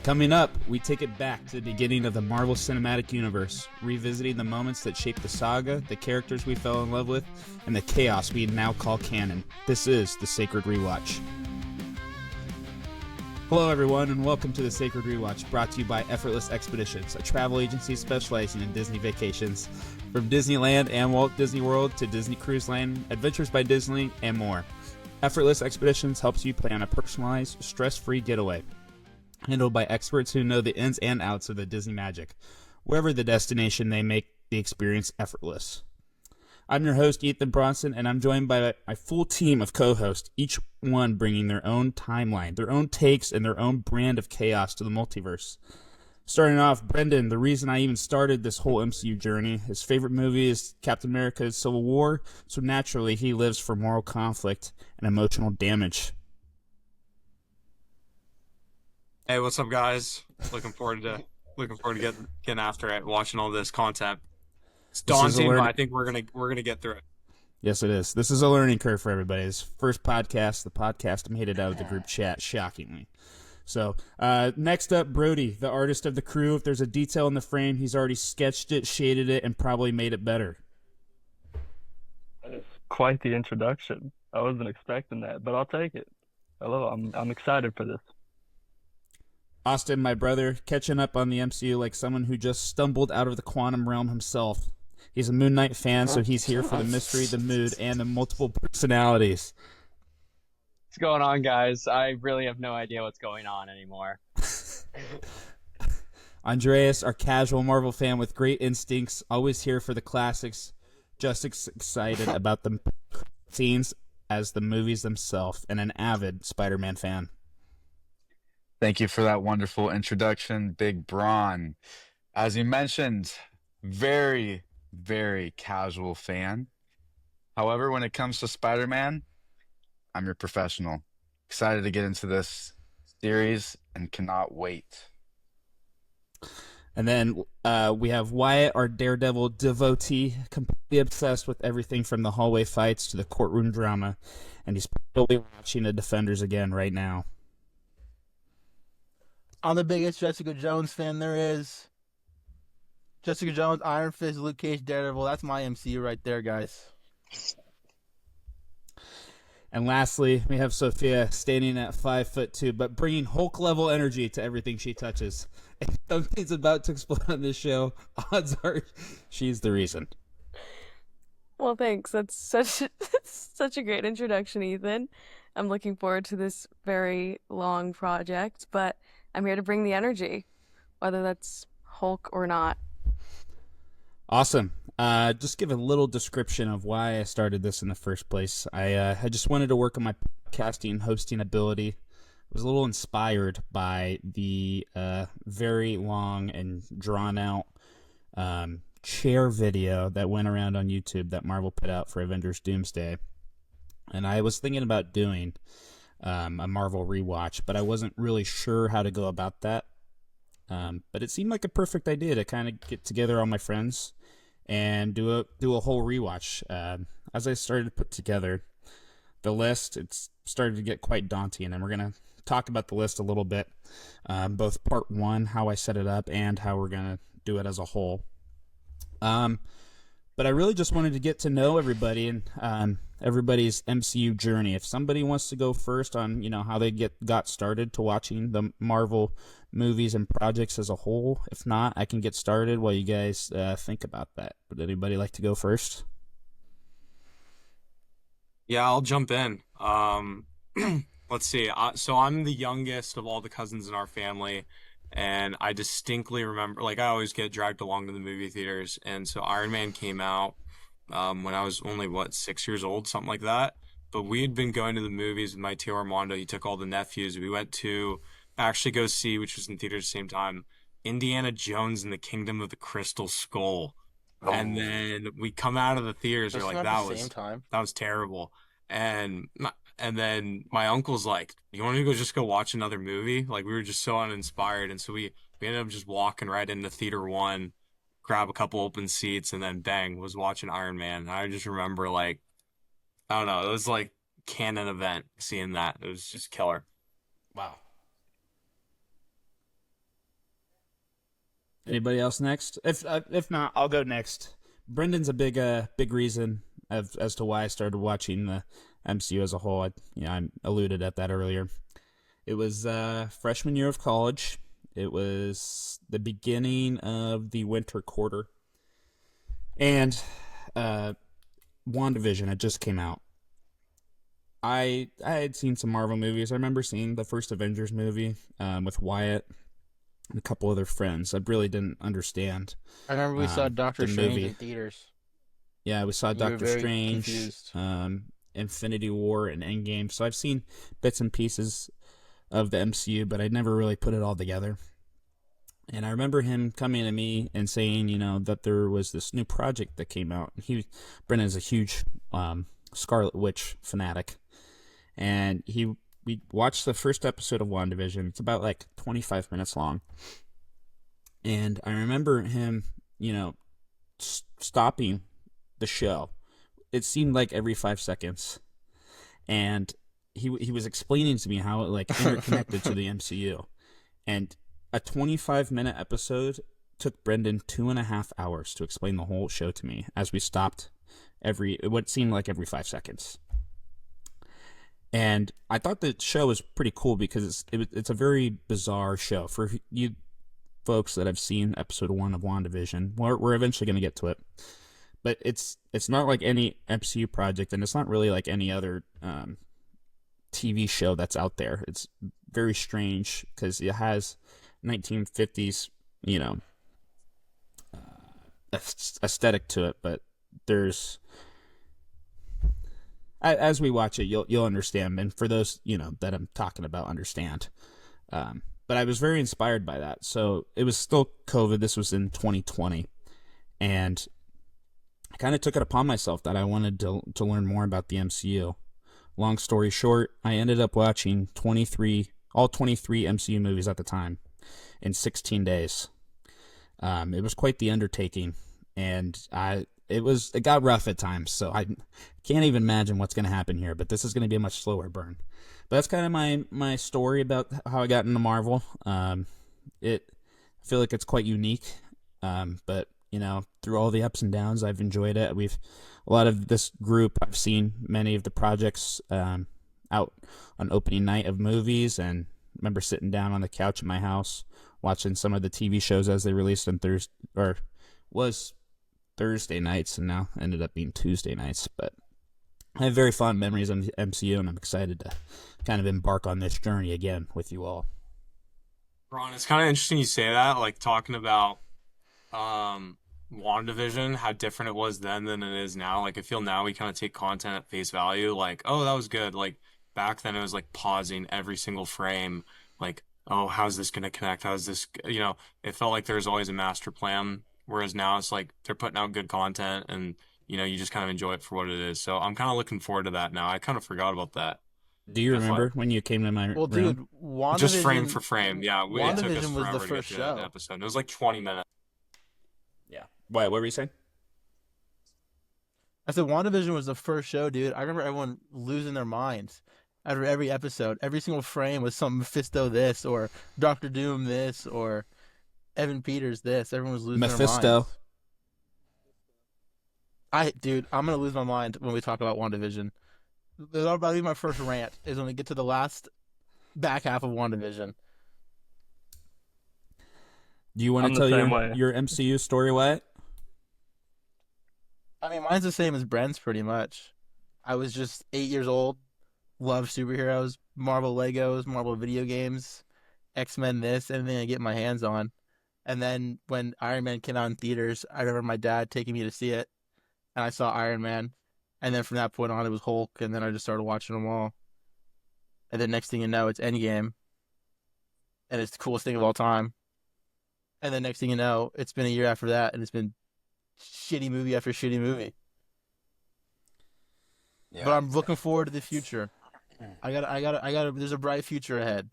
Coming up, we take it back to the beginning of the Marvel Cinematic Universe, revisiting the moments that shaped the saga, the characters we fell in love with, and the chaos we now call canon. This is the Sacred Rewatch. Hello everyone, and welcome to the Sacred Rewatch, brought to you by Effortless Expeditions, a travel agency specializing in Disney vacations. From Disneyland and Walt Disney World to Disney Cruise Line, Adventures by Disney, and more. Effortless Expeditions helps you plan a personalized, stress-free getaway, handled by experts who know the ins and outs of the Disney magic. Wherever the destination, they make the experience effortless. I'm your host, Ethan Bronson, and I'm joined by my full team of co-hosts, each one bringing their own timeline, their own takes, and their own brand of chaos to the multiverse. Starting off, Brendan, the reason I even started this whole MCU journey, his favorite movie is Captain America's Civil War, so naturally he lives for moral conflict and emotional damage. Hey, what's up, guys? Looking forward to getting after it, watching all this content. It's daunting, but I think we're gonna get through it. Yes, it is. This is a learning curve for everybody. This first podcast, the podcast made it out of the group chat, shockingly. So, next up, Brody, the artist of the crew. If there's a detail in the frame, he's already sketched it, shaded it, and probably made it better. That is quite the introduction. I wasn't expecting that, but I'll take it. Hello, I'm excited for this. Austin, my brother, catching up on the MCU like someone who just stumbled out of the quantum realm himself. He's a Moon Knight fan, so he's here for the mystery, the mood, and the multiple personalities. What's going on, guys? I really have no idea what's going on anymore. Andreas, our casual Marvel fan with great instincts, always here for the classics, just as excited about the scenes as the movies themselves, and an avid Spider-Man fan. Thank you for that wonderful introduction, Big Braun. As you mentioned, very, very casual fan. However, when it comes to Spider-Man, I'm your professional. Excited to get into this series and cannot wait. And then we have Wyatt, our Daredevil devotee, completely obsessed with everything from the hallway fights to the courtroom drama, and he's probably watching the Defenders again right now. I'm the biggest Jessica Jones fan there is. Jessica Jones, Iron Fist, Luke Cage, Daredevil. That's my MCU right there, guys. And lastly, we have Sophia standing at 5'2", but bringing Hulk-level energy to everything she touches. If something's about to explode on this show, odds are she's the reason. Well, thanks. That's such a great introduction, Ethan. I'm looking forward to this very long project, but I'm here to bring the energy, whether that's Hulk or not. Awesome. Just give a little description of why I started this in the first place. I just wanted to work on my podcasting hosting ability. I was a little inspired by the very long and drawn-out chair video that went around on YouTube that Marvel put out for Avengers Doomsday. And I was thinking about doing a Marvel rewatch, but I wasn't really sure how to go about that. But it seemed like a perfect idea to kind of get together all my friends and do a whole rewatch. As I started to put together the list, it's started to get quite daunting, and we're gonna talk about the list a little bit, both part one, how I set it up, and how we're gonna do it as a whole. But I really just wanted to get to know everybody and everybody's MCU journey. If somebody wants to go first on, how they got started to watching the Marvel movies and projects as a whole. If not, I can get started while you guys think about that. Would anybody like to go first? Yeah, I'll jump in. Let's see. So I'm the youngest of all the cousins in our family, and I distinctly remember, I always get dragged along to the movie theaters, and so Iron Man came out when I was only, 6 years old, something like that. But we had been going to the movies with my tio Armando. He took all the nephews. We went to actually go see, which was in theaters at the same time, Indiana Jones and the Kingdom of the Crystal Skull. Oh. And then we come out of the theaters, we're like, that was terrible. And then my uncle's like, you want to go watch another movie? We were just so uninspired. And so we ended up just walking right into theater one, grab a couple open seats, and then bang, was watching Iron Man. I just remember I don't know, it was like canon event seeing that. It was just killer. Wow. Anybody else next? If not, I'll go next. Brendan's a big reason as to why I started watching the MCU as a whole. I alluded at that earlier. It was freshman year of college. It was the beginning of the winter quarter, and WandaVision had just came out. I had seen some Marvel movies. I remember seeing the first Avengers movie with Wyatt and a couple other friends. I really didn't understand I remember we saw Doctor the Strange movie. in theaters. Yeah, we saw You were Doctor very Strange, confused. Infinity War, and Endgame. So I've seen bits and pieces of the MCU, but I never really put it all together. And I remember him coming to me and saying, that there was this new project that came out. Brennan is a huge Scarlet Witch fanatic, and we watched the first episode of WandaVision. It's about like 25 minutes long, and I remember him, stopping the show. It seemed like every 5 seconds, and he was explaining to me how it like interconnected to the MCU, and a 25-minute episode took Brendan 2.5 hours to explain the whole show to me as we stopped what seemed like every 5 seconds. And I thought the show was pretty cool because it's a very bizarre show. For you folks that have seen episode 1 of WandaVision, we're eventually going to get to it. But it's not like any MCU project, and it's not really like any other TV show that's out there. It's very strange because it has 1950s, aesthetic to it, but there's as we watch it, you'll understand, and for those that I'm talking about understand. But I was very inspired by that. So it was still COVID. This was in 2020, and I kind of took it upon myself that I wanted to learn more about the MCU. Long story short, I ended up watching all 23 MCU movies at the time in 16 days. It was quite the undertaking, and it got rough at times, so I can't even imagine what's going to happen here, but this is going to be a much slower burn. But that's kind of my story about how I got into Marvel. I feel like it's quite unique, but through all the ups and downs, I've enjoyed it. A lot of this group, I've seen many of the projects out on opening night of movies, and remember sitting down on the couch at my house watching some of the TV shows as they released on Thursday nights, and now ended up being Tuesday nights. But I have very fond memories of the MCU, and I'm excited to kind of embark on this journey again with you all. Ron, it's kind of interesting you say that, like talking about WandaVision, how different it was then than it is now. Like I feel now we kind of take content at face value, like, oh, that was good. Like back then it was like pausing every single frame, like, oh, how's this gonna connect? How's this, it felt like there was always a master plan. Whereas now it's like they're putting out good content, and you just kind of enjoy it for what it is. So I'm kind of looking forward to that now. I kind of forgot about that. Do you remember when you came to my Well, room? dude, Just frame WandaVision, for frame. Yeah, it took us WandaVision was the forever to get first through that show. episode. It was like 20 minutes. Yeah. What were you saying? I said WandaVision was the first show, dude. I remember everyone losing their minds after every episode. Every single frame was some Mephisto this, or Doctor Doom this, or Evan Peters this. Everyone was losing their Mephisto. minds. Dude, I'm gonna lose my mind when we talk about WandaVision. That'll probably be my first rant, is when we get to the last back half of WandaVision. Do you want I'm to the tell same way. your MCU story, Wyatt? I mean, mine's the same as Brent's pretty much. I was just 8 years old, loved superheroes, Marvel Legos, Marvel video games, X-Men this, anything I get my hands on. And then when Iron Man came out in theaters, I remember my dad taking me to see it, and I saw Iron Man. And then from that point on, it was Hulk, and then I just started watching them all. And then next thing you know, it's Endgame, and it's the coolest thing of all time. And then next thing you know, it's been a year after that, and it's been shitty movie after shitty movie. Yeah. But I'm looking forward to the future. There's a bright future ahead.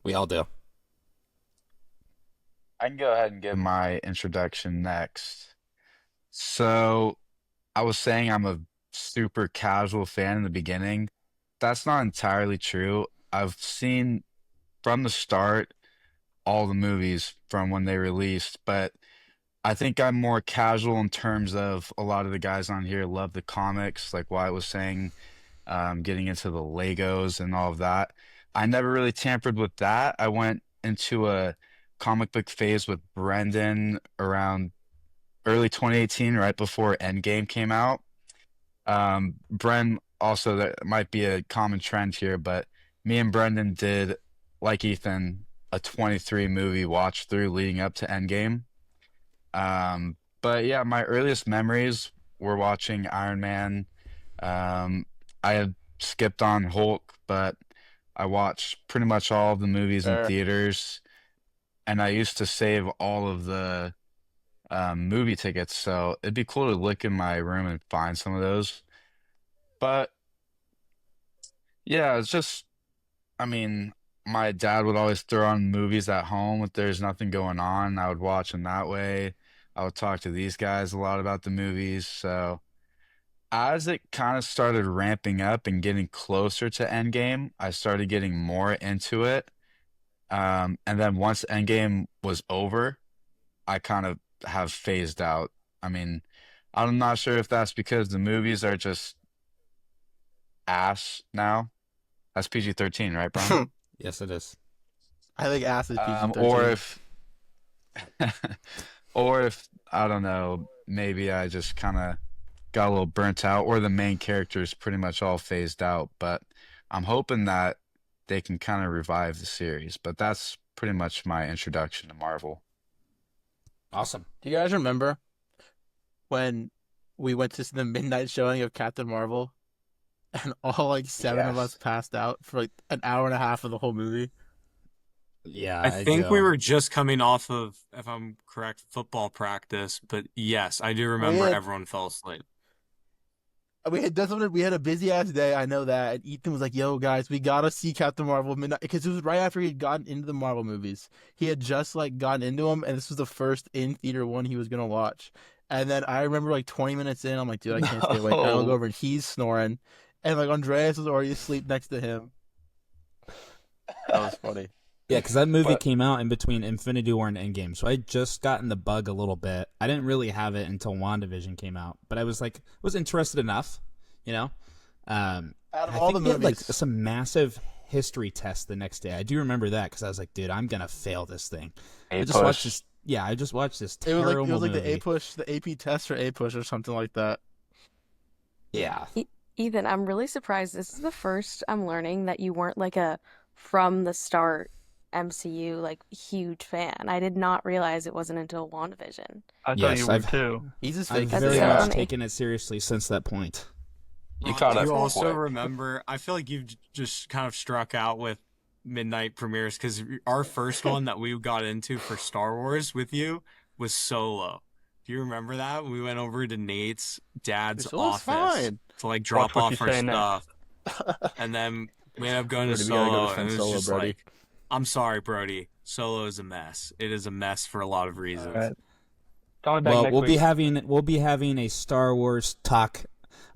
We all do. I can go ahead and give my introduction next. So, I was saying I'm a super casual fan in the beginning. That's not entirely true. I've seen from the start all the movies from when they released, but I think I'm more casual in terms of a lot of the guys on here love the comics, like Wyatt was saying, getting into the Legos and all of that. I never really tampered with that. I went into a comic book phase with Brendan around early 2018, right before Endgame came out. Bren also, that might be a common trend here, but me and Brendan did, like Ethan, a 23 movie watch through leading up to Endgame. But yeah, my earliest memories were watching Iron Man. I had skipped on Hulk, but I watched pretty much all of the movies in Fair. theaters, and I used to save all of the movie tickets, so it'd be cool to look in my room and find some of those. But yeah, it's just, I mean, my dad would always throw on movies at home if there's nothing going on. I would watch them that way. I would talk to these guys a lot about the movies. So as it kind of started ramping up and getting closer to Endgame, I started getting more into it. And then once Endgame was over, I kind of have phased out. I mean, I'm not sure if that's because the movies are just ass now. That's PG-13, right, Brian? Yes, it is. I think ass is Or PG-13. if, or if I don't know, maybe I just kind of got a little burnt out, or the main characters pretty much all phased out. But I'm hoping that they can kind of revive the series. But that's pretty much my introduction to Marvel. Awesome. Do you guys remember when we went to the midnight showing of Captain Marvel and all like seven of us Yes. passed out for like an hour and a half of the whole movie? Yeah, I think we do. were just coming off of, if I'm correct, football practice, but yes, I do remember had- everyone fell asleep. We had a busy ass day, I know that. And Ethan was like, "Yo, guys, we gotta see Captain Marvel midnight," because it was right after he had gotten into the Marvel movies. He had just like gotten into them, and this was the first in theater one he was gonna watch. And then I remember like 20 minutes in, I'm like, "Dude, I can't stay awake." I look No. over and he's snoring, and like Andreas was already asleep next to him. That was funny. Yeah, because that movie But came out in between Infinity War and Endgame, so I had just gotten the bug a little bit. I didn't really have it until WandaVision came out, but I was like, was interested enough, you know. Out of I all think the we had like movies, some massive history test the next day. I do remember that because I was like, dude, I'm gonna fail this thing. I just watched this. Yeah, I just watched this it was terrible like movie. the AP test for A-push or something like that. Yeah, Ethan, I'm really surprised. This is the first I'm learning that you weren't like a from the start MCU like huge fan. I did not realize it wasn't until WandaVision. I thought Yes, you were I've- too. He's just I've fake. That's very so much funny. taken it seriously since that point. You Ron, caught do up you also quick. remember? I feel like you've just kind of struck out with midnight premieres because our first one that we got into for Star Wars with you was Solo. Do you remember that? We went over to Nate's dad's Solo's office fine. to like drop Watch what off you our say next. stuff, and then we ended up going to Brody, we gotta go Solo, defend and it was Solo, just Brody. like, I'm sorry, Brody. Solo is a mess. It is a mess for a lot of reasons. All right. Call me back Well, next we'll week. be having a Star Wars talk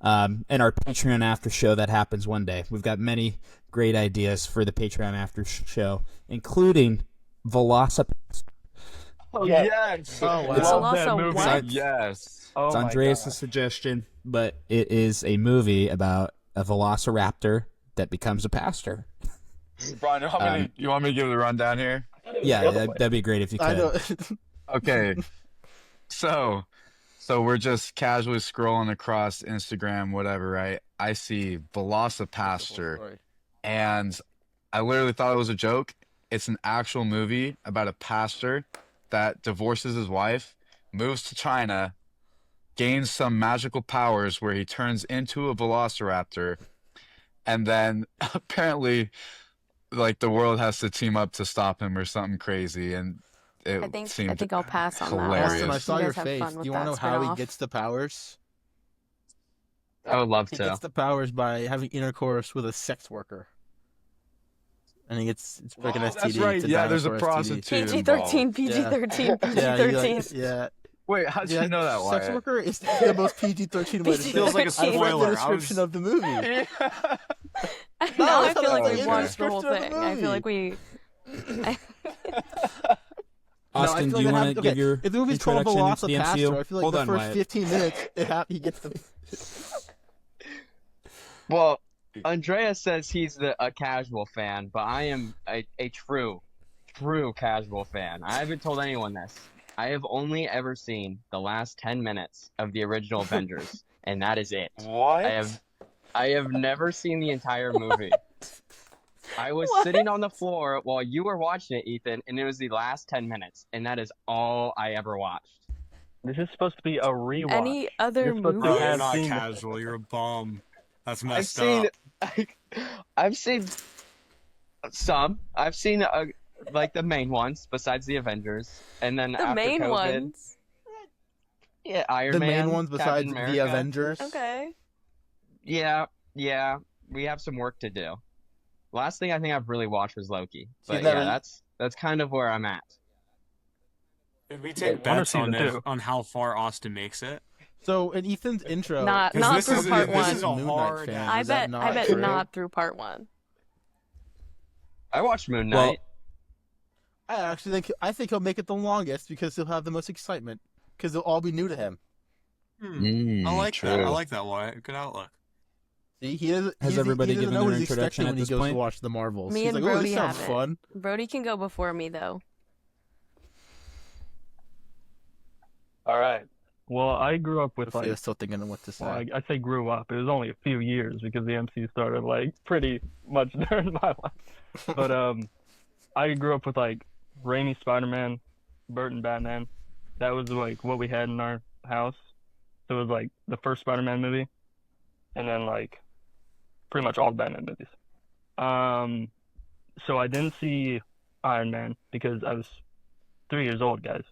in our Patreon after show that happens one day. We've got many great ideas for the Patreon after show, including Velocipaster. Oh, Yeah. yes. Oh, wow. It's- Love that that movie. movie. What? Yes. Oh It's my Andreas' God. suggestion, but it is a movie about a velociraptor that becomes a pastor. Brian, you want me to give the rundown here? Yeah, that'd be great if you I know. could. Okay. So we're just casually scrolling across Instagram, whatever, right? I see Velocipaster, and I literally thought it was a joke. It's an actual movie about a pastor that divorces his wife, moves to China, gains some magical powers where he turns into a velociraptor, and then apparently, like, the world has to team up to stop him or something crazy, and it I seemed think I'll pass on that one. hilarious. Austin, I You saw your guys have face. fun Do with you want to that know how he spin-off. gets the powers? I would love He to. gets the powers by having intercourse with a sex worker. And he gets it's like an Oh, STD. that's right. It's a Yeah, there's a dinosaur STD. prostitute. PG-13, PG-13, Yeah, PG-13. yeah. Wait, how'd you know that, Sex Wyatt? worker is the most PG-13 way to say it. Feels like a I read the spoiler. description of the movie. Now I it's feel not like like we in the watched the whole description of the thing. I feel like movie. I No, I Austin, feel do like you that want to happens. give Okay, your if the movie's called introduction into the Velocipaster, MCU? I feel like Hold the on, first Wyatt. 15 minutes, he gets the. Well, Andreas says he's a casual fan, but I am a true casual fan. I haven't told anyone this. I have only ever seen the last 10 minutes of the original Avengers, and that is it. What? I have never seen the entire movie. I was What? sitting on the floor while you were watching it, Ethan, and it was the last 10 minutes, and that is all I ever watched. This is supposed to be a rewatch. Any other You're supposed to Bro, movies? you're have not seen this. casual. You're a bum. That's I've messed seen up. I've seen some. I've seen like the main ones besides the Avengers, and then The after main COVID, ones. yeah, Iron The Man, main ones Captain besides the America. Avengers. Okay. Yeah, we have some work to do. Last thing I think I've really watched was Loki, See, but never- yeah, that's kind of where I'm at. Did we take One or bets on season two. on how far Austin makes it? So in Ethan's intro, Not 'Cause this through is- part this is one. a Moon Knight hard fan. ass. I Is that bet not true? not through part one. I watched Moon Well, Knight. I think he'll make it the longest because he'll have the most excitement because they'll all be new to him. I like that. I true. like that, Wyatt. Good outlook. See, he doesn't. Has everybody he doesn't given know their what he's introduction expecting at when he this goes point? to watch the Marvels. Me He's and like, "Oh, Brody this sounds haven't. fun." Brody can go before me though. All right. Well, I grew up with Sophia was still thinking of what to say. well, I say grew up. It was only a few years because the MCU started like pretty much during my life. But I grew up with like Raimi Spider-Man, Burton Batman. That was like what we had in our house. So it was like the first Spider-Man movie, and then like pretty much all the Batman movies. So I didn't see Iron Man because I was 3 years old, guys.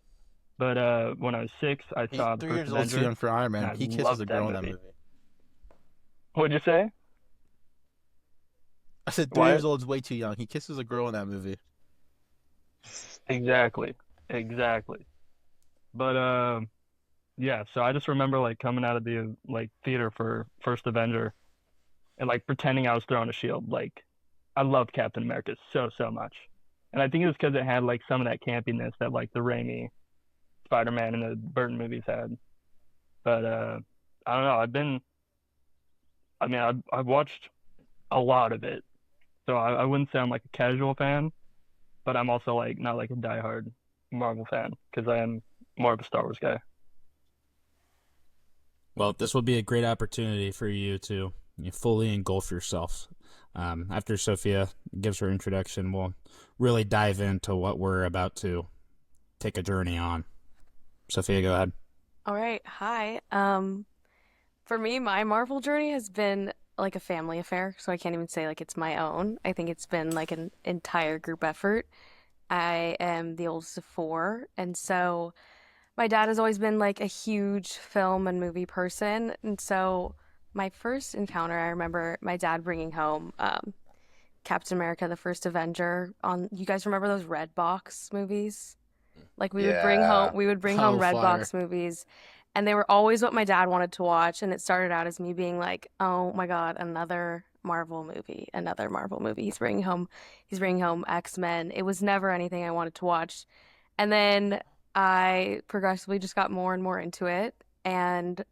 But when I was 6, I saw the 3 first years old too Avenger. young for Iron Man. I He kisses loved a that girl in that movie. movie. What'd you say? I said 3 Why? years old is way too young. He kisses a girl in that movie. Exactly. But yeah, so I just remember like coming out of the like theater for First Avenger and like pretending I was throwing a shield. Like I loved Captain America so much. And I think it was because it had like some of that campiness that like the Raimi Spider-Man and the Burton movies had. But I don't know, I've watched a lot of it. So I wouldn't say I'm like a casual fan, but I'm also like not like a diehard Marvel fan because I am more of a Star Wars guy. Well, this will be a great opportunity for you to fully engulf yourself. After Sophia gives her introduction, we'll really dive into what we're about to take a journey on. Sophia, go ahead. All right. Hi. For me, my Marvel journey has been like a family affair, so I can't even say like it's my own. I think it's been like an entire group effort. I am the oldest of 4, and so my dad has always been like a huge film and movie person, and so my first encounter, I remember my dad bringing home Captain America, the First Avenger on, you guys remember those Red Box movies? Like we would bring Yeah. home Red fire. Box movies, and they were always what my dad wanted to watch, and it started out as me being like, "Oh my God, another Marvel movie, another Marvel movie. He's bringing home X-Men." It was never anything I wanted to watch. And then I progressively just got more and more into it, and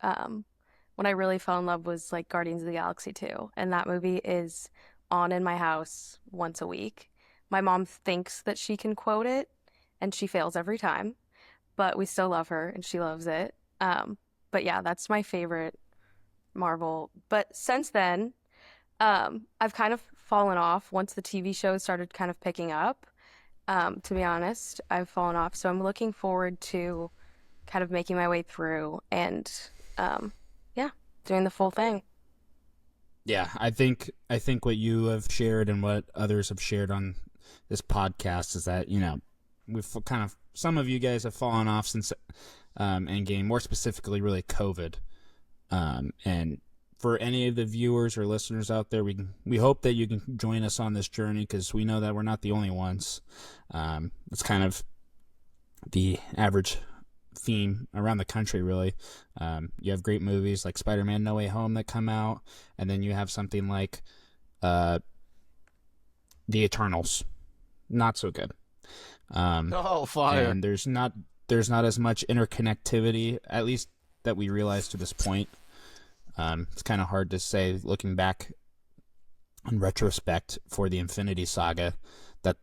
when I really fell in love was like Guardians of the Galaxy 2, and that movie is on in my house once a week. My mom thinks that she can quote it, and she fails every time, but we still love her and she loves it. But yeah, that's my favorite Marvel. But since then, I've kind of fallen off once the TV shows started kind of picking up. To be honest, I've fallen off. So I'm looking forward to kind of making my way through and yeah, doing the full thing. Yeah, I think what you have shared and what others have shared on this podcast is that, we've kind of, some of you guys have fallen off since Endgame, more specifically really COVID. And for any of the viewers or listeners out there, we hope that you can join us on this journey because we know that we're not the only ones. It's kind of the average theme around the country, really. You have great movies like Spider-Man No Way Home that come out, and then you have something like The Eternals. Not so good. Oh, fire. And there's not as much interconnectivity, at least that we realize to this point. It's kind of hard to say looking back in retrospect for the Infinity Saga that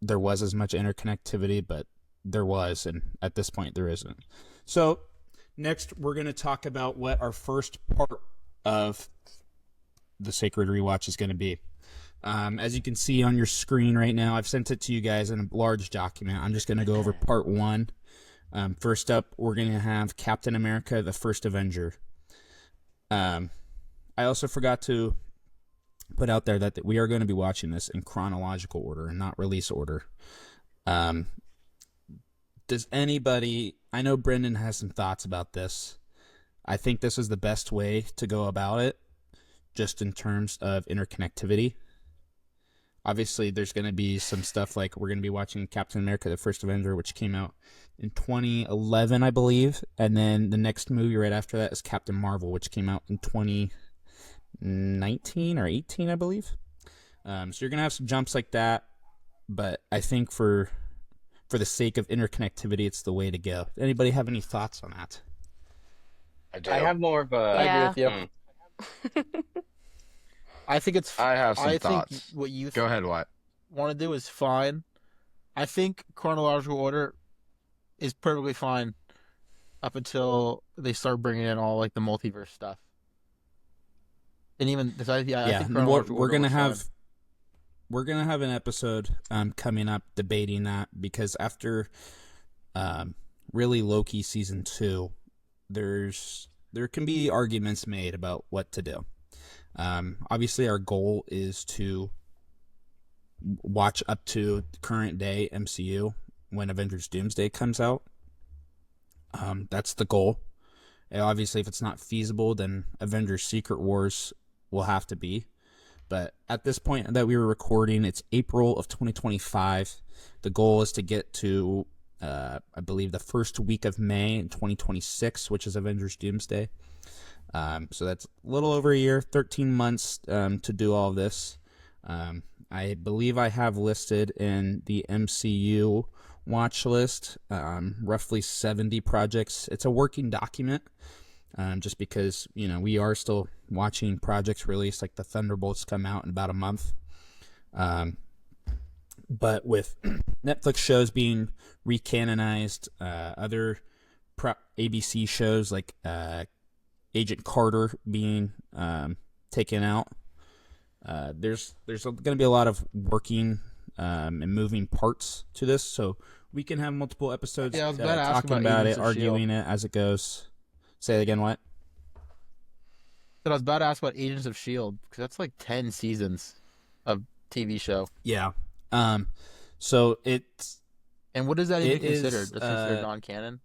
there was as much interconnectivity, but there was, and at this point there isn't. So next we're going to talk about what our first part of the Sacred Rewatch is going to be. As you can see on your screen right now, I've sent it to you guys in a large document. I'm just going to go over part one. First up, we're going to have Captain America, the First Avenger. I also forgot to put out there that we are going to be watching this in chronological order and not release order. Does anybody... I know Brendan has some thoughts about this. I think this is the best way to go about it, just in terms of interconnectivity. Obviously, there's going to be some stuff like we're going to be watching Captain America, the First Avenger, which came out in 2011, I believe. And then the next movie right after that is Captain Marvel, which came out in 2019 or 18, I believe. So you're going to have some jumps like that. But I think for the sake of interconnectivity, it's the way to go. Anybody have any thoughts on that? I do. I have more of a. I Yeah. agree with you. I think it's. I have some I thoughts. think what you Go ahead, Watt. want to do is fine. I think chronological order is perfectly fine up until they start bringing in all like the multiverse stuff. And even I think We're chronological order gonna was have fine. we're gonna have an episode coming up debating that, because after really Loki season 2, there can be arguments made about what to do. Obviously, our goal is to watch up to current day MCU when Avengers Doomsday comes out. That's the goal. And obviously, if it's not feasible, then Avengers Secret Wars will have to be. But at this point that we were recording, it's April of 2025. The goal is to get to, I believe, the first week of May in 2026, which is Avengers Doomsday. So that's a little over a year, 13 months to do all of this. I believe I have listed in the MCU watch list roughly 70 projects. It's a working document, just because we are still watching projects released, like the Thunderbolts come out in about a month. But with Netflix shows being recanonized, other ABC shows like Agent Carter being taken out, there's going to be a lot of working and moving parts to this, so we can have multiple episodes Yeah, I was about to ask talking about about Agents it, of arguing it as it goes. Say it again, what? But I was about to ask about Agents of S.H.I.E.L.D. because that's like 10 seasons of TV show. Yeah. So it's... And what is that even It is, considered? That's considered non-canon?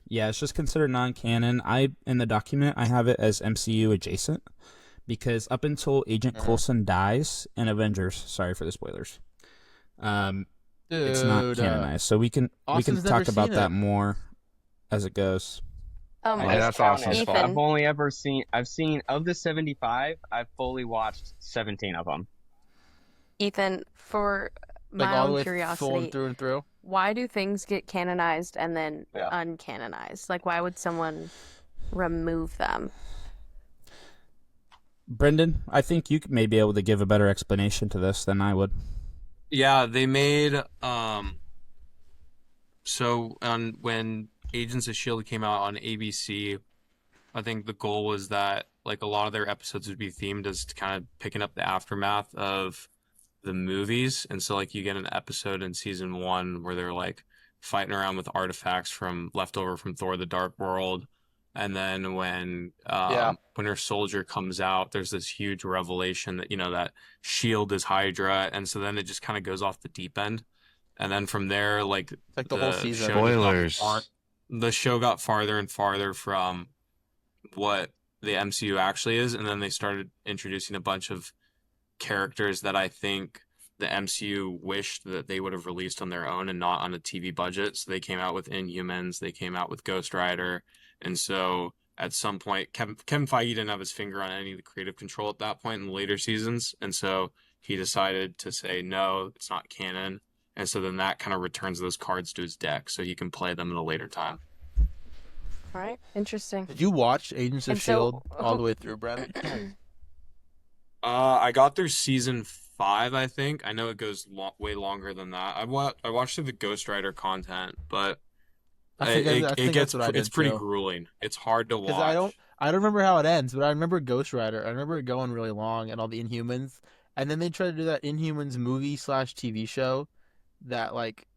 Yeah, it's just considered non-canon. In the document, I have it as MCU adjacent, because up until Agent Coulson dies in Avengers, sorry for the spoilers, it's not Dude, canonized. So we can Austin's never talk about seen that it. more as it goes. Yeah, that's awesome. Ethan. I've only ever seen. I've seen of the 75. I've fully watched 17 of them. Ethan, for Like my all the own way full curiosity, through and through? why do things get canonized and then Yeah. uncanonized? Like, why would someone remove them? Brendan, I think you may be able to give a better explanation to this than I would. Yeah, they made when Agents of S.H.I.E.L.D. came out on ABC, I think the goal was that like a lot of their episodes would be themed as kind of picking up the aftermath of the movies. And so like you get an episode in season 1 where they're like fighting around with artifacts from leftover from Thor: The Dark World. And then when Winter Soldier comes out, there's this huge revelation that that Shield is Hydra, and so then it just kind of goes off the deep end. And then from there, like Like the whole season. Spoilers. The show got farther and farther from what the MCU actually is, and then they started introducing a bunch of characters that I think the MCU wished that they would have released on their own and not on a TV budget. So they came out with Inhumans, they came out with Ghost Rider, and so at some point, Kevin Feige didn't have his finger on any of the creative control at that point in the later seasons, and so he decided to say, no, it's not canon. And so then that kind of returns those cards to his deck so he can play them at a later time. All right, interesting. Did you watch Agents of And so, S.H.I.E.L.D. all the way through, Brent? I got through season 5, I think. I know it goes way longer than that. I watched through the Ghost Rider content, but I think that's what I it's did pretty too. grueling. It's hard to Because watch. I don't remember how it ends, but I remember Ghost Rider. I remember it going really long and all the Inhumans, and then they tried to do that Inhumans movie/TV show, that like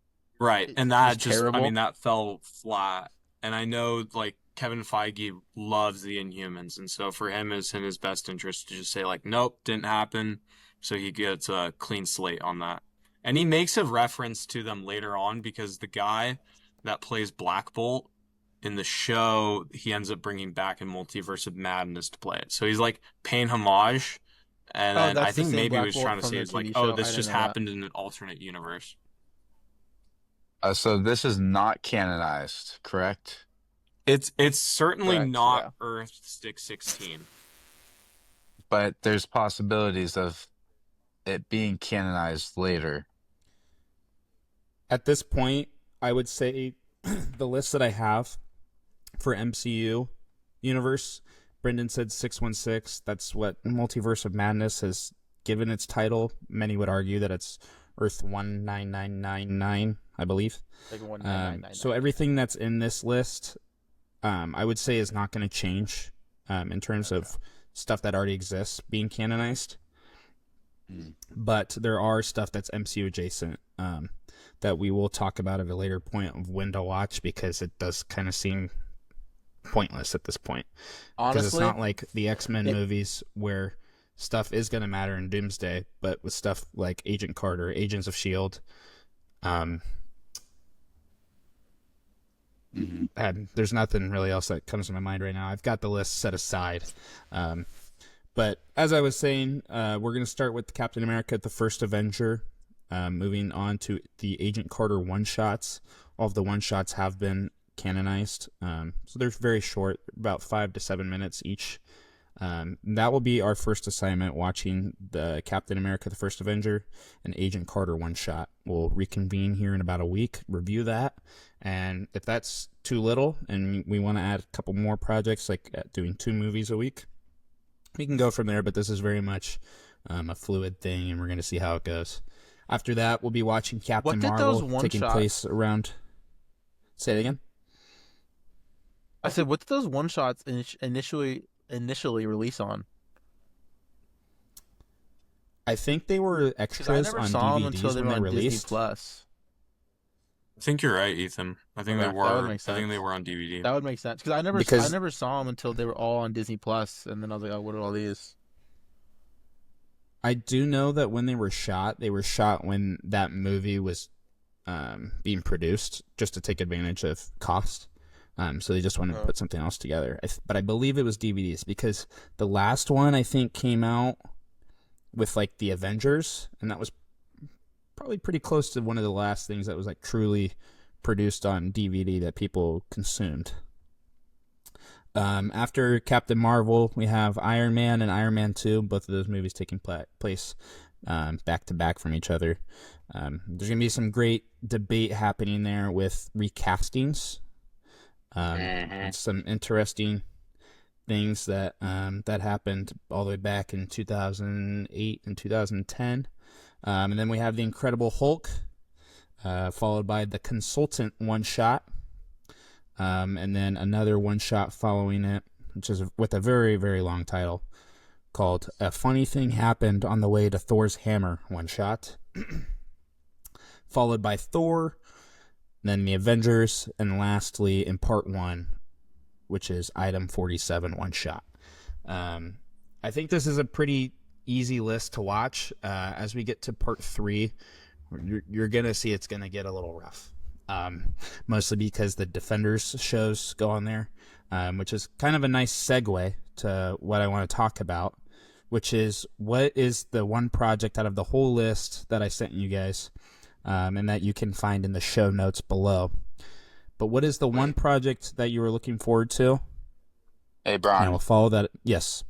Right, and was that just, I mean, terrible. that fell flat. And I know, like, Kevin Feige loves the Inhumans, and so for him, it's in his best interest to just say, like, nope, didn't happen, so he gets a clean slate on that. And he makes a reference to them later on because the guy that plays Black Bolt in the show, he ends up bringing back in Multiverse of Madness to play it. So he's, like, paying homage, and Oh, then I that's the think same maybe he Black was Bolt trying to from say, the is like, TV oh, show. I this didn't just know that. happened in an alternate universe. So this is not canonized, correct? It's certainly Correct, not yeah. Earth 616. But there's possibilities of it being canonized later. At this point, I would say the list that I have for MCU universe, Brendan said 616. That's what Multiverse of Madness has given its title. Many would argue that it's Earth 19999, I believe. Like 19999. So everything that's in this list, I would say is not going to change in terms of stuff that already exists being canonized. But there are stuff that's MCU adjacent that we will talk about at a later point of when to watch, because it does kind of seem pointless at this point. Because it's Honestly, not like the X-Men movies where stuff is going to matter in Doomsday, but with stuff like Agent Carter, Agents of S.H.I.E.L.D., and there's nothing really else that comes to my mind right now. I've got the list set aside. But as I was saying, we're going to start with Captain America, the First Avenger, moving on to the Agent Carter one-shots. All of the one-shots have been canonized. So they're very short, about 5 to 7 minutes each. That will be our first assignment, watching the Captain America, the First Avenger, and Agent Carter one-shot. We'll reconvene here in about a week, review that, and if that's too little and we want to add a couple more projects, like doing 2 movies a week, we can go from there, but this is very much a fluid thing, and we're going to see how it goes. After that, we'll be watching Captain what did Marvel those taking one-shots? place around... Say it again? I said, what did those one-shots initially release on? I think they were Because I extras never on saw them until DVDs they when were they on Disney released. Plus. I think you're right, Ethan. I think Okay, they that would were. make I think they sense. were on DVD. That would make sense. Because I Because never saw them until they were all on Disney Plus, and then I was like, oh, what are all these? I do know that when they were shot when that movie was being produced, just to take advantage of cost. So they just wanted to put something else together. But I believe it was DVDs, because the last one, I think, came out with like the Avengers, and that was probably pretty close to one of the last things that was like truly produced on DVD that people consumed. After Captain Marvel, we have Iron Man and Iron Man 2, both of those movies taking place back to back from each other. There's going to be some great debate happening there with recastings. Some interesting things that that happened all the way back in 2008 and 2010. And then we have the Incredible Hulk, followed by the Consultant one-shot. And then another one-shot following it, which is with a very, very long title, called A Funny Thing Happened on the Way to Thor's Hammer one-shot. Followed by Thor, then the Avengers, and lastly, in part 1, which is Item 47 one-shot. I think this is a pretty easy list to watch. As we get to part 3, you're going to see it's going to get a little rough. Mostly because the Defenders shows go on there, which is kind of a nice segue to what I want to talk about, which is what is the one project out of the whole list that I sent you guys, and that you can find in the show notes below. But what is the one project that you were looking forward to? Hey, And Brian, we'll follow that. Yes.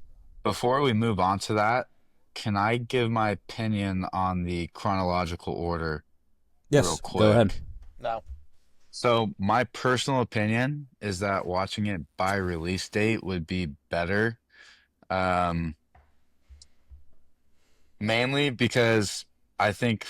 before we move on to that, can I give my opinion on the chronological order real Yes, go ahead. quick? No. So my personal opinion is that watching it by release date would be better. Um, Mainly because I think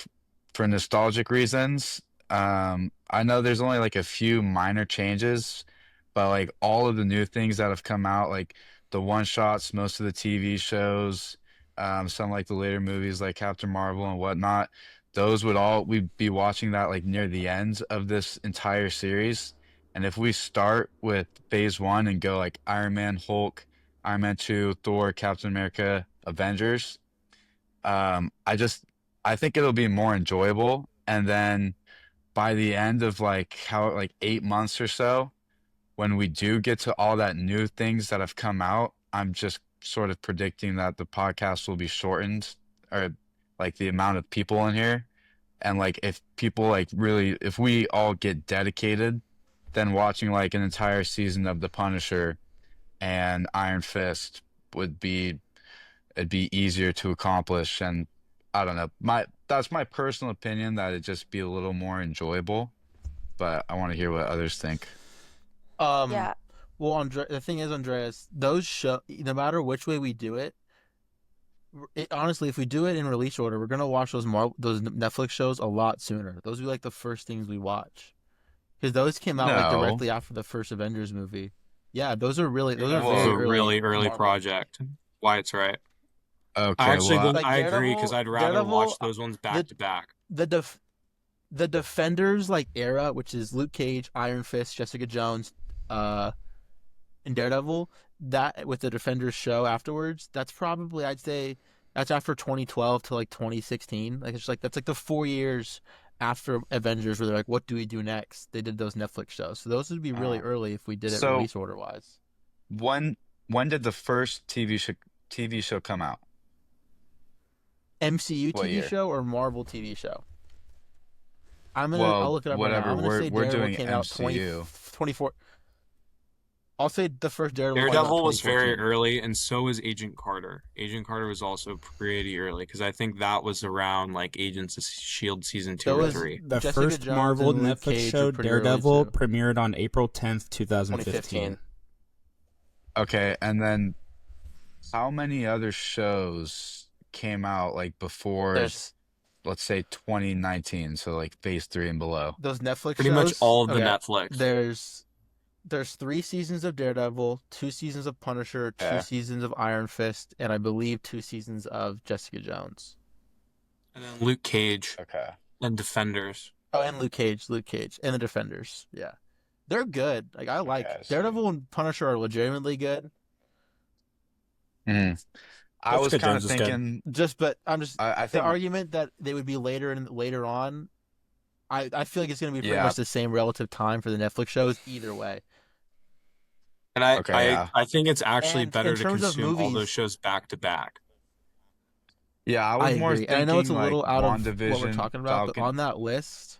for nostalgic reasons, I know there's only like a few minor changes, but like all of the new things that have come out, like the one shots, most of the TV shows, some like the later movies like Captain Marvel and whatnot, those would all we'd be watching that like near the end of this entire series. And if we start with phase one and go like Iron Man, Hulk, Iron Man 2, Thor, Captain America, Avengers, I just I think it'll be more enjoyable. And then by the end of like how like 8 months or so, when we do get to all that new things that have come out, I'm just sort of predicting that the podcast will be shortened or like the amount of people in here. And like if people like really if we all get dedicated, then watching like an entire season of The Punisher and Iron Fist would be it'd be easier to accomplish. And I don't know, my that's my personal opinion that it'd just be a little more enjoyable, but I want to hear what others think. Yeah. Well, the thing is, Andreas, those no matter which way we do it, honestly, if we do it in release order, we're gonna watch those Netflix shows a lot sooner. Those would be like the first things we watch because those came out like No. directly after the first Avengers movie. Yeah, those are This was very a early really early Marvel. project. Wyatt's right. I Okay, actually well, Like I agree because Daredevil, I'd rather watch Daredevil, those ones back to back. the Defenders like era, which is Luke Cage, Iron Fist, Jessica Jones, and Daredevil. That with the Defenders show afterwards, that's probably I'd say that's after 2012 to like 2016. Like it's like that's like the 4 years after Avengers where they're like, what do we do next? They did those Netflix shows, so those would be really uh, early if we did it so release order wise. when when did the first TV show come out? MCU What TV year? show or Marvel TV show? I'll Well, look it up right now. whatever. I'm gonna say We're Daredevil doing came out MCU. 24. I'll say the first Daredevil came out Daredevil was very 2014. early, and so was Agent Carter. Agent Carter was also pretty early because I think that was around like Agents of Shield season 2 So or was 3. The Jessica first Jones Marvel and Luke Netflix Cage show, are pretty early Daredevil, too. premiered on April 10th, 2015. 2015. Okay, and then how many other shows came out like before, There's let's say 2019, so like phase three and below? those Netflix Pretty much shows. all of the Okay, Netflix. there's 3 seasons of Daredevil, 2 seasons of Punisher, 2 Okay. seasons of Iron Fist, and I believe 2 seasons of Jessica Jones. And then Luke Cage Okay. and Defenders. Oh, and Luke Cage, and the Defenders. Yeah, they're good. Like I like Okay, I see. Daredevil and Punisher are legitimately good. Mhm. I was Jessica kind Jones of is good. But I'm just I the think, argument that they would be later on. I feel like it's going to be pretty yeah, much the same relative time for the Netflix shows either way. And I, okay, I, yeah. I think it's actually And better in to terms of consume all those movies, shows back to back. Yeah, I I was more agree. And I know it's a thinking like little out of what we're WandaVision, talking about, but Falcon. on that list,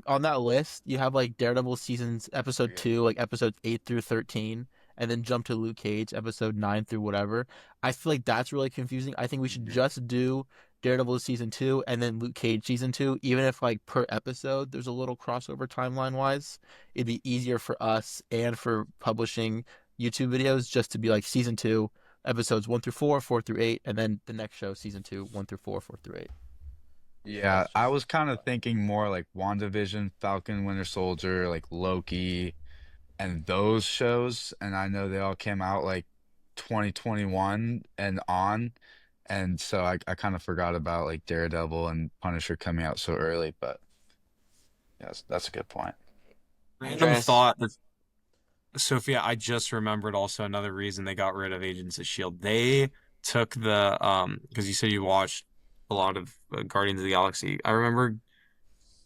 on that list, you have like Daredevil seasons episode 2, like episodes 8 through 13, and then jump to Luke Cage episode 9 through whatever. I feel like that's really confusing. I think we should just do Daredevil season 2 and then Luke Cage season 2, even if like per episode there's a little crossover timeline wise. It'd be easier for us and for publishing YouTube videos just to be like season 2 episodes 1 through 4, 4 through 8, and then the next show season 2 1 through 4, 4 through 8. Yeah, That's I just was kind of thinking more like WandaVision, Falcon, Winter Soldier, like Loki, and those shows. And I know they all came out like 2021 and on. And so I kind of forgot about like Daredevil and Punisher coming out so early. But yes, that's a good point. Random Andreas. thought that Sophia, I just remembered also another reason they got rid of Agents of Shield. They took the because you said you watched a lot of Guardians of the Galaxy. I remember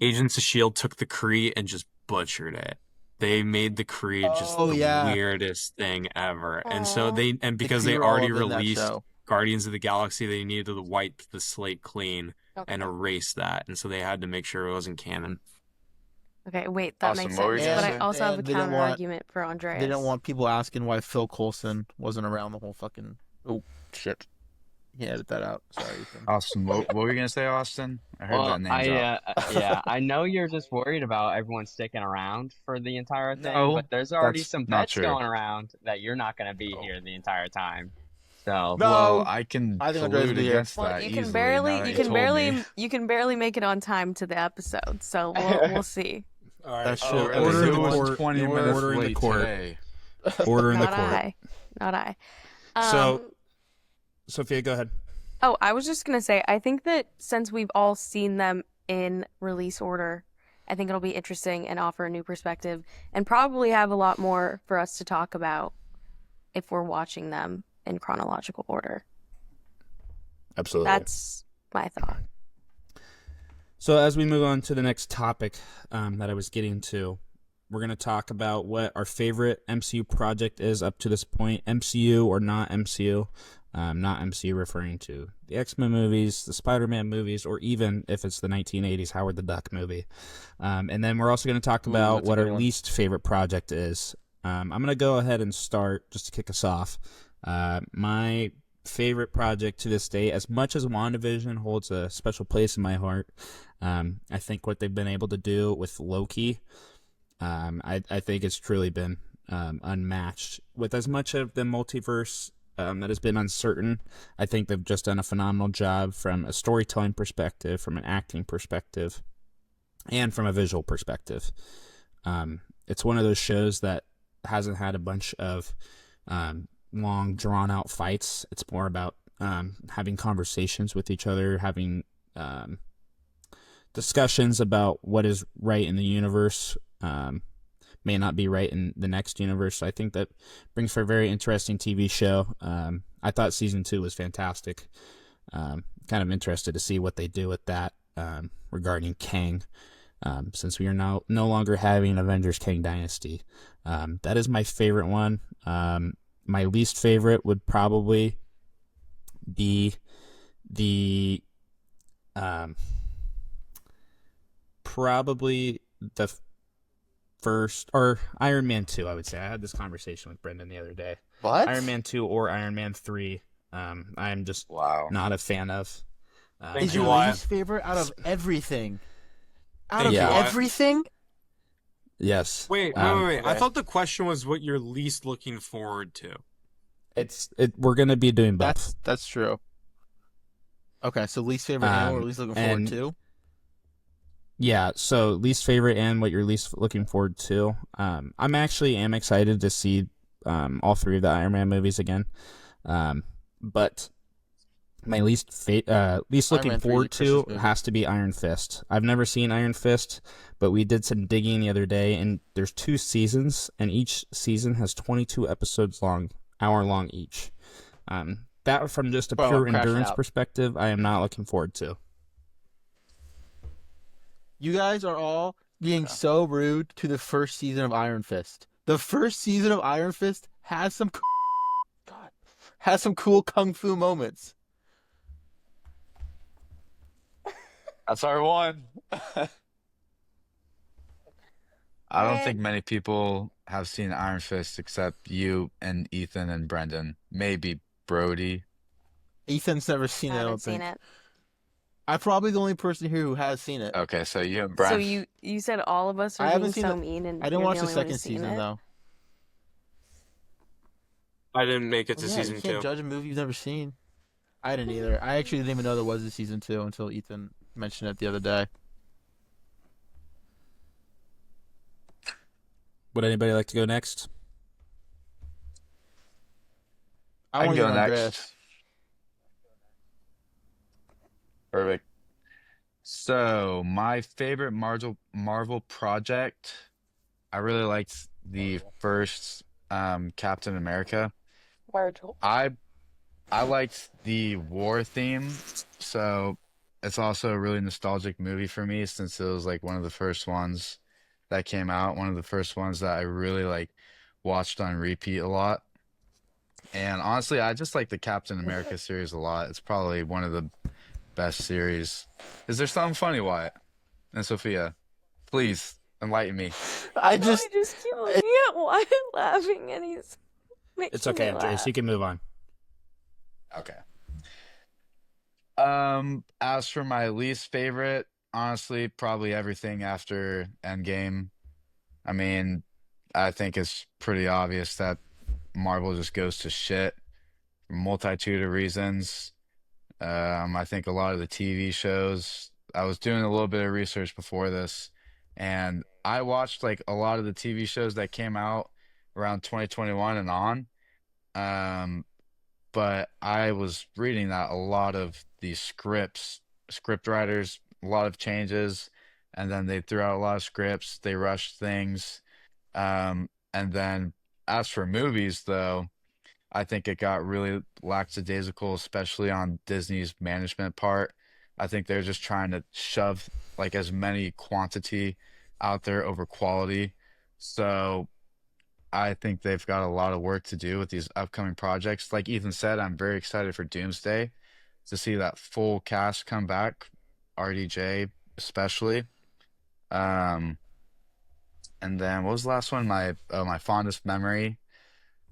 Agents of Shield took the Kree and just butchered it. They made the Kree just Oh the yeah, weirdest thing ever. And so Aw. because the they Kree were all already up in that released show. Guardians of the Galaxy, they needed to wipe the slate clean and Okay. erase that. And so they had to make sure it wasn't canon. Okay, wait, that Awesome. makes What were you sense. gonna But I say? also have a And they didn't counter want argument for they didn't Andreas. want people asking why Phil Coulson wasn't around the whole fucking. Oh shit! Yeah, edit that out. Sorry, Ethan. Austin, what were you gonna say, Austin? I heard Well, that name drop. yeah, I know you're just worried about everyone sticking around for the entire thing, No, but there's already that's some not bets true. going around that you're not going to be Oh. here the entire time. So, Well, No, I can I think Andreas will collude be here. against Well, that you can easily now barely, that you you can told me. barely, you can barely make it on time to the episode. So we'll see. All right. That's Oh, true. really? Order in the Who was court. 20 Order minutes in the late court. today? Order in the Not court. I, not I. So, Sophia, go ahead. Oh, I was just gonna say, I think that since we've all seen them in release order, I think it'll be interesting and offer a new perspective, and probably have a lot more for us to talk about if we're watching them in chronological order. Absolutely. That's my thought. So as we move on to the next topic that I was getting to, we're going to talk about what our favorite MCU project is up to this point, MCU or not MCU. Not MCU referring to the X-Men movies, the Spider-Man movies, or even if it's the 1980s Howard the Duck movie. And then we're also going to talk about that's a what our good one. least favorite project is. I'm going to go ahead and start just to kick us off. My favorite project to this day, as much as WandaVision holds a special place in my heart, I think what they've been able to do with Loki, I think it's truly been unmatched. With as much of the multiverse that has been uncertain, I think they've just done a phenomenal job from a storytelling perspective, from an acting perspective, and from a visual perspective. It's one of those shows that hasn't had a bunch of long, drawn-out fights. It's more about having conversations with each other, having discussions about what is right in the universe, may not be right in the next universe. So I think that brings for a very interesting TV show. I thought season 2 was fantastic. Kind of interested to see what they do with that regarding Kang, since we are now no longer having Avengers Kang Dynasty. That is my favorite one. My least favorite would probably be the first, or Iron Man 2, I would say. I had this conversation with Brendan the other day. What? Iron Man 2 or Iron Man 3. I'm just not a fan of. Thank Is you, your Wyatt. least favorite out of everything? Out Thank of you, Wyatt. everything? Yes. Wait. I thought the question was what you're least looking forward to. We're gonna be doing both. That's true. Okay, so least favorite and what we're least looking forward to. Yeah, so least favorite and what you're least looking forward to. I'm actually excited to see all 3 of the Iron Man movies again. But my least looking Man 3 forward is a Christmas to movie. has to be Iron Fist. I've never seen Iron Fist, but we did some digging the other day, and there's 2 seasons, and each season has 22 episodes long, hour long each. That from just a Well, pure crash endurance out. perspective, I am not looking forward to. You guys are all being so rude to the first season of Iron Fist. The first season of Iron Fist has some cool kung fu moments. That's our one. I don't think many people have seen Iron Fist except you and Ethan and Brendan. Maybe Brody. Ethan's never seen I it, I haven't don't seen think. it. I'm probably the only person here who has seen it. Okay, so you and So Brendan. you said all of us I are haven't being seen so the- mean, and I didn't you're watch the the only one second who's seen season, it? though. I didn't make it to Yeah, season you can't 2. judge a movie you've never seen. I didn't either. I actually didn't even know there was a season 2 until Ethan mentioned it the other day. Would anybody like to go next? I can wanna go hear next. Andreas. Perfect. So, my favorite Marvel project, I really liked the first Captain America. I liked the war theme, so it's also a really nostalgic movie for me since it was like one of the first ones that came out, one of the first ones that I really like watched on repeat a lot. And honestly, I just like the Captain America series a lot. It's probably one of the best series. Is there something funny, Wyatt and Sophia? Please enlighten me. I No, just I just keep looking at Wyatt laughing, and he's making It's okay, me Andreas. laugh. You can move on. Okay. As for my least favorite, honestly, probably everything after Endgame. I mean, I think it's pretty obvious that Marvel just goes to shit for a multitude of reasons. I think a lot of the TV shows, I was doing a little bit of research before this, and I watched like a lot of the TV shows that came out around 2021 and on. Um, but I was reading that a lot of these script writers, a lot of changes, and then they threw out a lot of scripts, they rushed things. And then as for movies, though, I think it got really lackadaisical, especially on Disney's management part. I think they're just trying to shove like as many quantity out there over quality. So I think they've got a lot of work to do with these upcoming projects. Like Ethan said, I'm very excited for Doomsday to see that full cast come back, RDJ especially. Um, and then what was the last one? My fondest memory.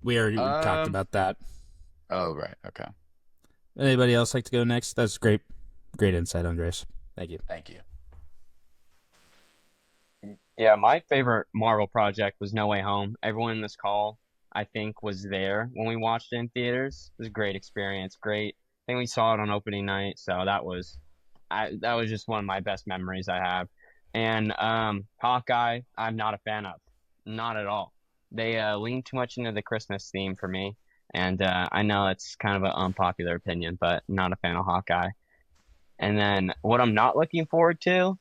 We already talked Um, about that. oh right, okay. Anybody else like to go next? That's great. Great insight, Andres. Thank you. Thank you. Yeah, my favorite Marvel project was No Way Home. Everyone in this call, I think, was there when we watched it in theaters. It was a great experience. Great. I think we saw it on opening night, so that was just one of my best memories I have. And Hawkeye, I'm not a fan of. Not at all. They lean too much into the Christmas theme for me. And I know it's kind of an unpopular opinion, but not a fan of Hawkeye. And then what I'm not looking forward to,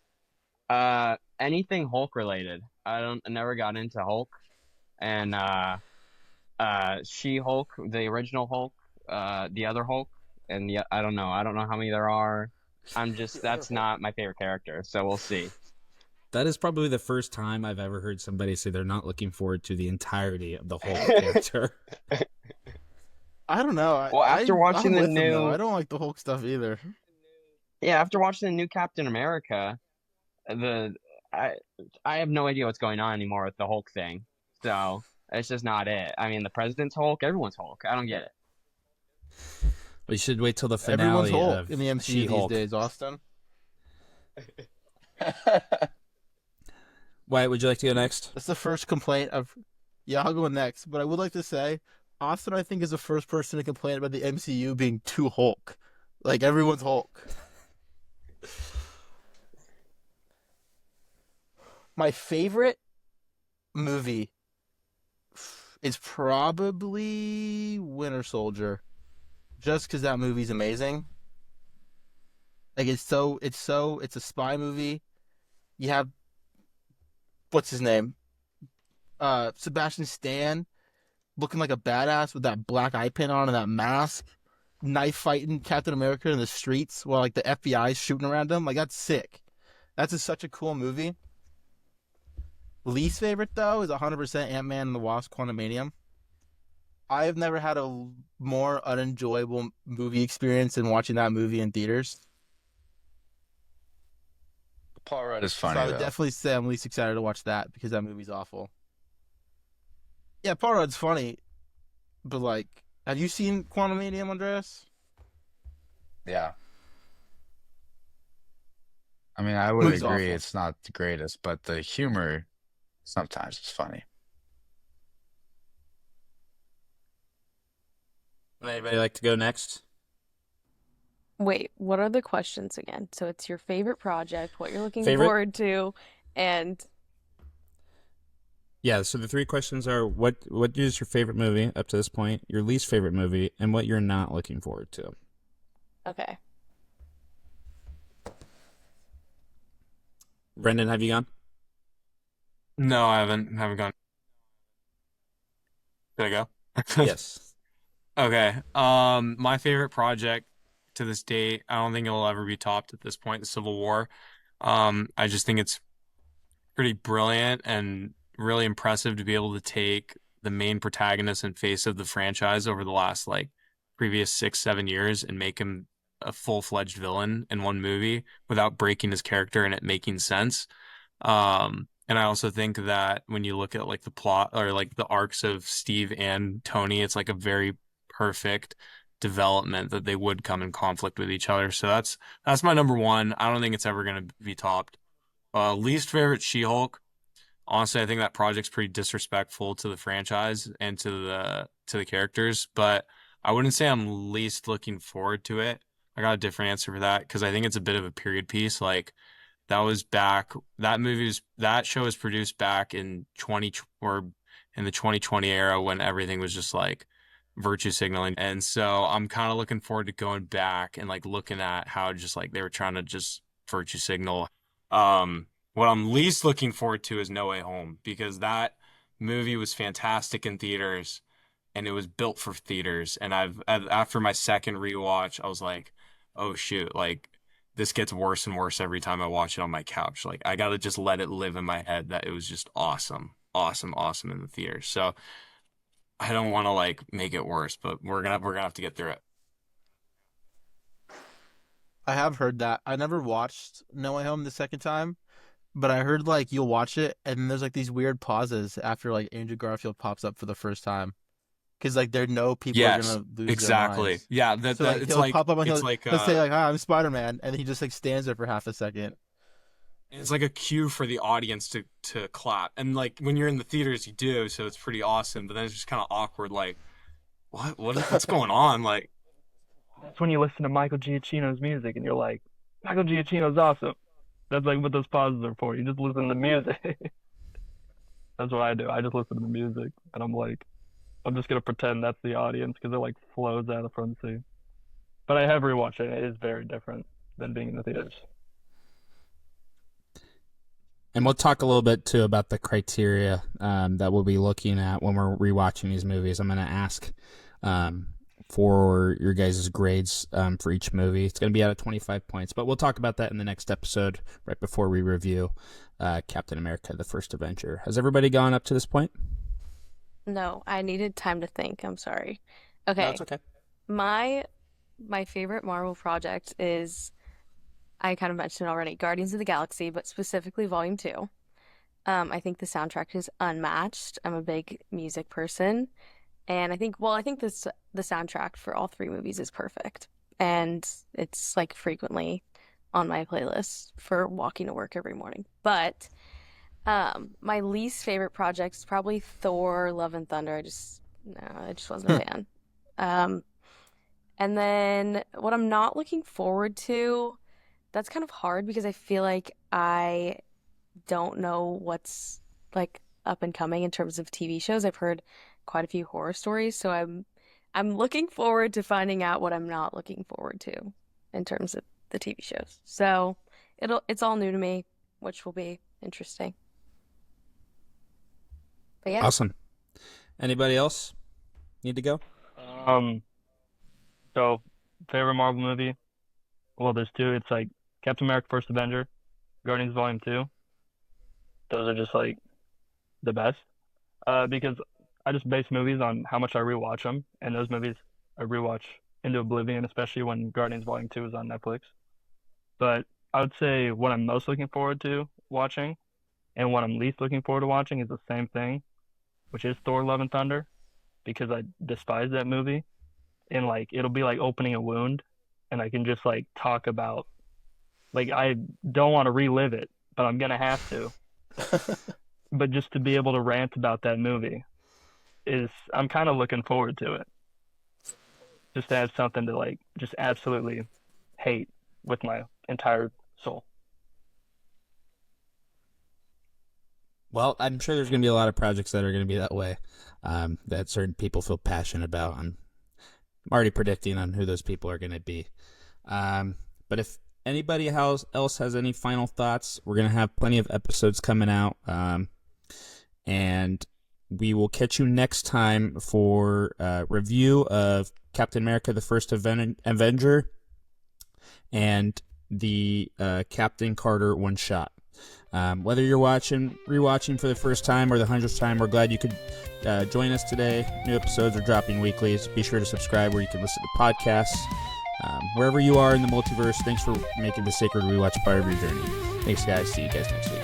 anything Hulk related. I never got into Hulk. And She-Hulk, the original Hulk, the other Hulk, and I don't know. I don't know how many there are. The other That's Hulk. not my favorite character, so we'll see. That is probably the first time I've ever heard somebody say they're not looking forward to the entirety of the Hulk character. I don't know. Well, after watching I'm the with him though. new, I don't like the Hulk stuff either. yeah, after watching the new Captain America, the I I have no idea what's going on anymore with the Hulk thing. So it's just not it. I mean, the president's Hulk, everyone's Hulk. I don't get it. We should wait till the Everyone's finale Hulk of in the MCU these She-Hulk. days, Austin. Wyatt, would you like to go next? That's the first complaint of. Yeah, I'll go next. But I would like to say, Austin, I think, is the first person to complain about the MCU being too Hulk. Like, everyone's Hulk. My favorite movie is probably Winter Soldier. Just because that movie's amazing. Like, it's a spy movie. You have, what's his name? Sebastian Stan looking like a badass with that black eye pin on and that mask, knife fighting Captain America in the streets while like the FBI is shooting around him. Like that's sick. Such a cool movie. Least favorite though is 100% Ant-Man and the Wasp: Quantumanium. I have never had a more unenjoyable movie experience than watching that movie in theaters. Paul Rudd is So funny I would though. definitely say I'm least excited to watch that because that movie's awful. Yeah, Paul Rudd's funny, but like, have you seen Quantumanium, Andreas? Yeah. I mean, I would Movie's agree awful. it's not the greatest, but the humor sometimes is funny. Would anybody like to go next? Wait, what are the questions again? So it's your favorite project, what you're looking Favorite? forward to, and Yeah, so the three questions are what is your favorite movie up to this point, your least favorite movie, and what you're not looking forward to. okay. Brendan, have you gone? No, I haven't gone. Did I go? Yes. Okay. My favorite project to this date, I don't think it'll ever be topped at this point, the Civil War. I just think it's pretty brilliant and really impressive to be able to take the main protagonist and face of the franchise over the last like previous 6, 7 years and make him a full-fledged villain in one movie without breaking his character and it making sense. And I also think that when you look at like the plot or like the arcs of Steve and Tony, it's like a very perfect development that they would come in conflict with each other. So that's my number one. I don't think it's ever going to be topped. Least favorite She-Hulk. Honestly, I think that project's pretty disrespectful to the franchise and to the characters, but I wouldn't say I'm least looking forward to it. I got a different answer for that because I think it's a bit of a period piece. Like that show was produced back in in the 2020 era when everything was just like virtue signaling. And so I'm kind of looking forward to going back and like looking at how just like they were trying to just virtue signal. What I'm least looking forward to is No Way Home because that movie was fantastic in theaters and it was built for theaters. And after my second rewatch, I was like, oh shoot, like this gets worse and worse every time I watch it on my couch. Like I gotta just let it live in my head that it was just awesome, awesome, awesome in the theaters. So I don't want to like make it worse, but we're gonna have to get through it. I have heard that. I never watched No Way Home the second time, but I heard like you'll watch it and then there's like these weird pauses after like Andrew Garfield pops up for the first time. Because like there know people are Yes, gonna lose exactly. their minds. Yeah, So like he'll pop up and he'll say like, "Hi, I'm Spider-Man," and then he just like stands there for half a second. it's like a cue for the audience to clap. And like when you're in the theaters, you do, so it's pretty awesome. But then it's just kind of awkward. Like, what's going on? Like, That's when you listen to Michael Giacchino's music and you're like, Michael Giacchino's awesome. That's like what those pauses are for. You just listen to the music. That's what I do. I just listen to the music and I'm like, I'm just gonna pretend that's the audience because it like flows out of the front seat. But I have rewatched it. It is very different than being in the theaters. And we'll talk a little bit too about the criteria that we'll be looking at when we're rewatching these movies. I'm going to ask for your guys' grades for each movie. It's going to be out of 25 points, but we'll talk about that in the next episode right before we review Captain America: The First Avenger. Has everybody gone up to this point? No, I needed time to think. I'm sorry. Okay. No, it's okay. My favorite Marvel project is, I kind of mentioned already, Guardians of the Galaxy, but specifically Volume 2. I think the soundtrack is unmatched. I'm a big music person, and I think the soundtrack for all three movies is perfect, and it's like frequently on my playlist for walking to work every morning. But my least favorite project is probably Thor: Love and Thunder. I just wasn't a fan. And then what I'm not looking forward to, that's kind of hard because I feel like I don't know what's like up and coming in terms of TV shows. I've heard quite a few horror stories, so I'm looking forward to finding out what I'm not looking forward to in terms of the TV shows. So it's all new to me, which will be interesting. But yeah. Awesome. Anybody else need to go? So favorite Marvel movie? Well, there's two. It's like Captain America: First Avenger, Guardians Volume 2. Those are just like the best. Because I just base movies on how much I rewatch them, and those movies I rewatch into oblivion, especially when Guardians Volume 2 is on Netflix. But I would say what I'm most looking forward to watching and what I'm least looking forward to watching is the same thing, which is Thor: Love and Thunder, because I despise that movie. And like it'll be like opening a wound, and I can just like talk about, like, I don't want to relive it, but I'm gonna have to. But just to be able to rant about that movie I'm kind of looking forward to it. Just to have something to like just absolutely hate with my entire soul. Well, I'm sure there's going to be a lot of projects that are going to be that way, that certain people feel passionate about. I'm already predicting on who those people are going to be. But if anybody else has any final thoughts, we're going to have plenty of episodes coming out. And we will catch you next time for a review of Captain America: The First Avenger and the Captain Carter one-shot. Whether you're rewatching for the first time or the 100th time, we're glad you could join us today. New episodes are dropping weekly, so be sure to subscribe where you can listen to podcasts. Wherever you are in the multiverse, thanks for making the Sacred Rewatch part of your journey. Thanks, guys. See you guys next week.